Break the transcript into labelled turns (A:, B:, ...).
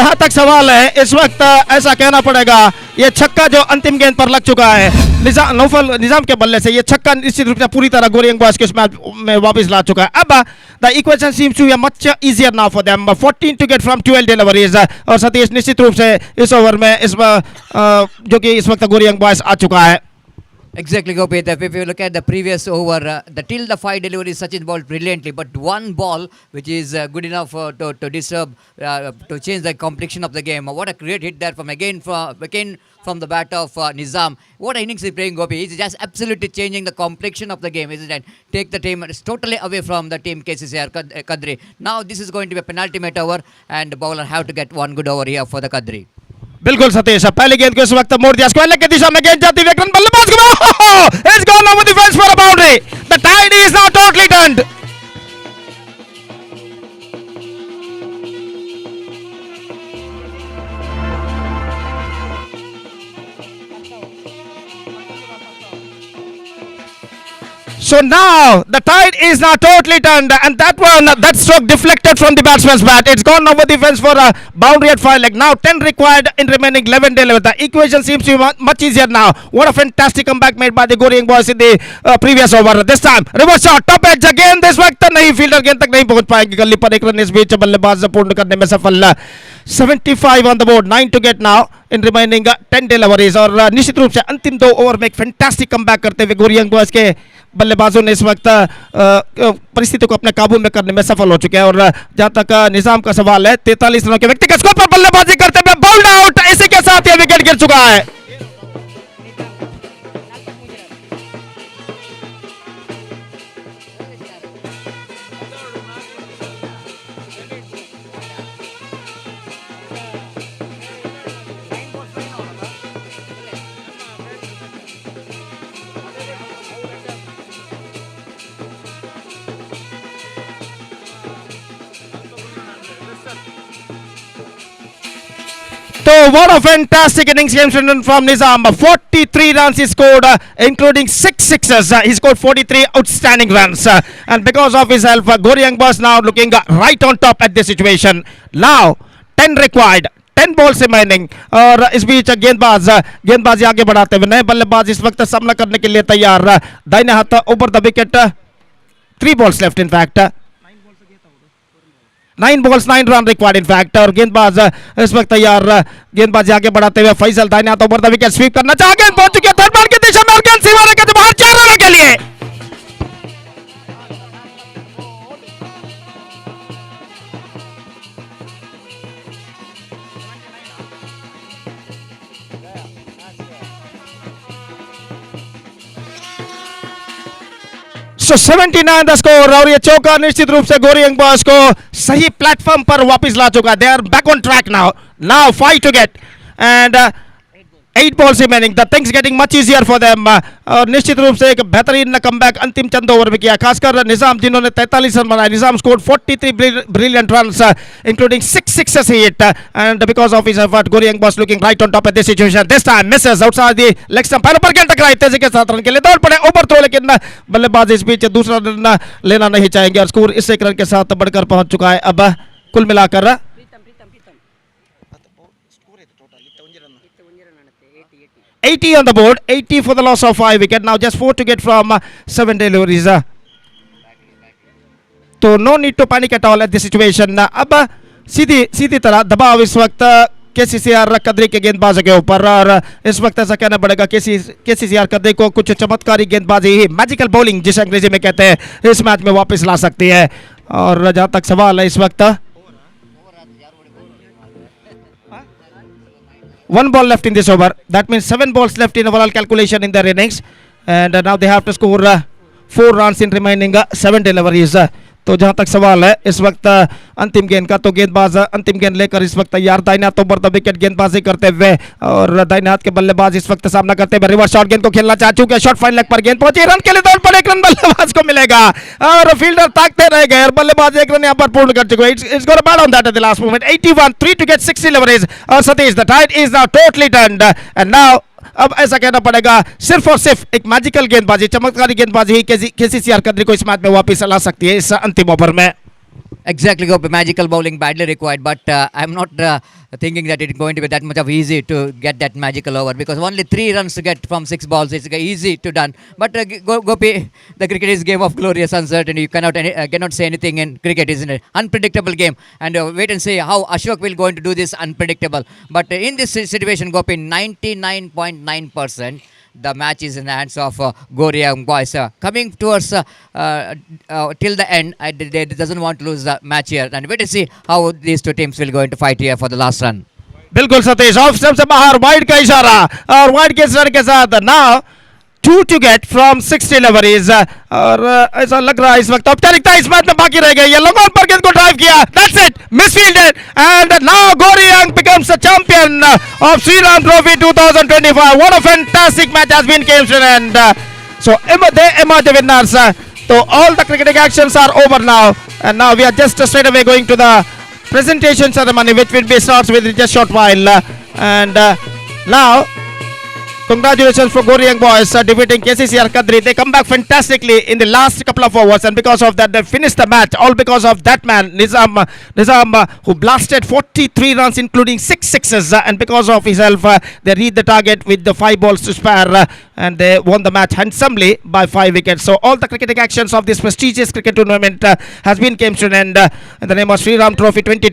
A: जहां तक सवाल है इस वक्त ऐसा कहना पड़ेगा ये छक्का जो अंतिम गेंद पर लग चुका है नौफल निजाम के बल्ले से, ये छक्का निश्चित रूप से पूरी तरह गोरियंग बॉयज के इस मैच में वापस ला चुका है। अब the equation seems to be much easier now for them, 14 to get from 12 deliveries. और सतीश निश्चित रूप से इस ओवर में इस जो कि इस वक्त गोरियंग बॉयज आ चुका है।
B: Exactly, Gopit. If you look at the previous over, till the 5 deliveries, Sachin bowled brilliantly, but one ball which is good enough to disturb, to change the complexion of the game. What a great hit there from the bat of Nizam. What innings he's playing, Gopi. He's just absolutely changing the complexion of the game, isn't it? Take the team totally away from the team KCCR Kadri. Now this is going to be a penultimate over, and the bowler have to get one good over here for the Kadri.
A: बिल्कुल सतीश, पहली गेंद को इस वक्त मोड़ दिया, square leg की दिशा में गेंद जाती हुई, रन बल्लेबाज को it's gone over the fence for a boundary. The tide is now totally turned. So now the tide is now totally turned, and that stroke deflected from the batsman's bat. It's gone over the fence for a boundary at 5 leg. Now 10 required in remaining 11 delivered. The equation seems to be much easier now. What a fantastic comeback made by the Goryang boys in the previous over. This time reverse shot, top edge again. this वक्त नहीं, fielder गेंद तक नहीं पहुंच पाएंगे, गली पर एक रन इस बीच बल्लेबाज पूर्ण करने में सफल। 75 on the board, 9 to get now in remaining 10 deliveries। और निश्चित रूप से अंतिम 2 ओवर में एक फैंटास्टिक कमबैक करते हुए गोरियंग बॉयज के बल्लेबाजों ने इस वक्त परिस्थिति को अपने काबू में करने में सफल हो चुके हैं। और जहां तक निजाम का सवाल है, 43 रनों के व्यक्तिगत स्कोर पर बल्लेबाजी करते हुए बाउल्ड आउट, इसी के साथ यह विकेट गिर चुका है। So what a fantastic innings came from Nizam. 43 runs he scored, including 6 sixes. He scored 43 outstanding runs. And because of his help, Goryang boys now looking right on top at this situation. Now 10 required, 10 balls remaining। और इस बीच गेंदबाजी आगे बढ़ाते हुए नए बल्लेबाज इस वक्त सामना करने के लिए तैयार। दाहिने हाथ over the wicket, 3 balls left in fact। 9 balls 9 run required in fact। और गेंदबाज इस वक्त तैयार, गेंदबाजी आगे बढ़ाते हुए फैसल दाहिने हाथ ओवर द विकेट स्वीप करना चाहा, गेंद पहुंच चुकी है थर्ड बॉल की दिशा में और गेंद सीमा रेखा से बाहर 4 रन के लिए। So 79 the score. और ये चौका निश्चित रूप से गोरियंग बॉयज को सही प्लेटफॉर्म पर वापस ला चुका है। They are back on track now 5 to get and 8 balls remaining, the things getting much easier for them। और निश्चित रूप से एक बेहतरीन कमबैक अंतिम चंद ओवर में किया, खासकर निजाम जिन्होंने 43 रन बनाए। निजाम scored 43 brilliant runs, including 6 sixes he hit, and because of his effort Goryang was looking right on top at this situation। this time misses outside the leg stump, पैरों पर गेंद टकराई, तेजी के साथ रन के लिए दौड़ पड़े ओवर थ्रो, लेकिन बल्लेबाज इस बीच दूसरा रन लेना नहीं चाहेंगे और स्कोर इस 1 रन के साथ बढ़कर पहुंच चुका है। अब कुल मिलाकर 80 on the board, 80 for the loss of 5 wicket। Now just 4 to get from 7 deliveries। तो no need to panic at all at this situation। अब सीधी तरह दबाव इस वक्त केसीसीआर कदरी के गेंदबाजों के ऊपर, और इस वक्त ऐसा कहना पड़ेगा केसीसीआर कदरी को कुछ चमत्कारी गेंदबाजी ही, मैजिकल बॉलिंग जिसे अंग्रेजी में कहते हैं, इस मैच में वापस ला सकती है। और जहां तक सवाल है इस वक्त 1 ball left in this over, that means 7 balls left in overall calculation in their innings, and now they have to score 4 runs in remaining 7 deliveries। तो जहां तक सवाल है इस वक्त अंतिम गेंद का, तो गेंदबाज अंतिम गेंद लेकर इस वक्त तैयार, दाहिने हाथ ओवर द विकेट गेंदबाजी करते हुए, और दाहिने हाथ के बल्लेबाज इस वक्त सामना करते हुए रिवर्स शॉट गेंद को खेलना चाह चुके, शॉट फाइन लेग पर गेंद पहुंची, रन के लिए दौड़ पड़े, 1 रन बल्लेबाज को मिलेगा और फील्डर ताकते रह गए और बल्लेबाज 1 रन यहां पर पूर्ण कर चुके। It's got a bat on that at the last moment. 81 3 to get 6 deliveries। और Satish, the tide is now totally turned and now अब ऐसा कहना पड़ेगा सिर्फ और सिर्फ एक मैजिकल गेंदबाजी, चमत्कारी गेंदबाजी ही केसीसीआर कदरी को इस मैच में वापस ला सकती है इस अंतिम ओवर में।
B: Exactly, Gopi. Magical bowling badly required, but I'm not thinking that it's going to be that much of easy to get that magical over because only 3 runs to get from 6 balls. It's easy to done. But Gopi, the cricket is game of glorious uncertainty. You cannot say anything in cricket. It's an unpredictable game, and wait and see how Ashok will going to do this unpredictable. But in this situation, Gopi, 99.9%. The match is in the hands of Goryang boys. Coming towards till the end, they doesn't want to lose the match here. And wait to see how these two teams will go into fight here for the last run.
A: बिल्कुल Satish off stump से बाहर wide का इशारा और wide के run के साथ now 2 to get from 60 overs और ऐसा लग रहा है इस वक्त औपचारिकता इस मैच में बाकी रह गई है लॉन्ग ऑन पर गेंद को ड्राइव किया that's it misfielded and now गोरियांग becomes the champion of Sri Ram Trophy 2025. What a fantastic match has been came to an end. So they emerge the winners. So all the cricketing actions are over now and now we are just straight away going to the presentation ceremony which will be starts with just short while and now congratulations for Goryang boys defeating KCCR Kadri. They come back fantastically in the last couple of overs and because of that they finished the match all because of that man Nizam who blasted 43 runs including 6 sixes and because of himself they reached the target with the 5 balls to spare and they won the match handsomely by 5 wickets. So all the cricketing actions of this prestigious cricket tournament has been came to an end in the name of Sri Ram Trophy 2020.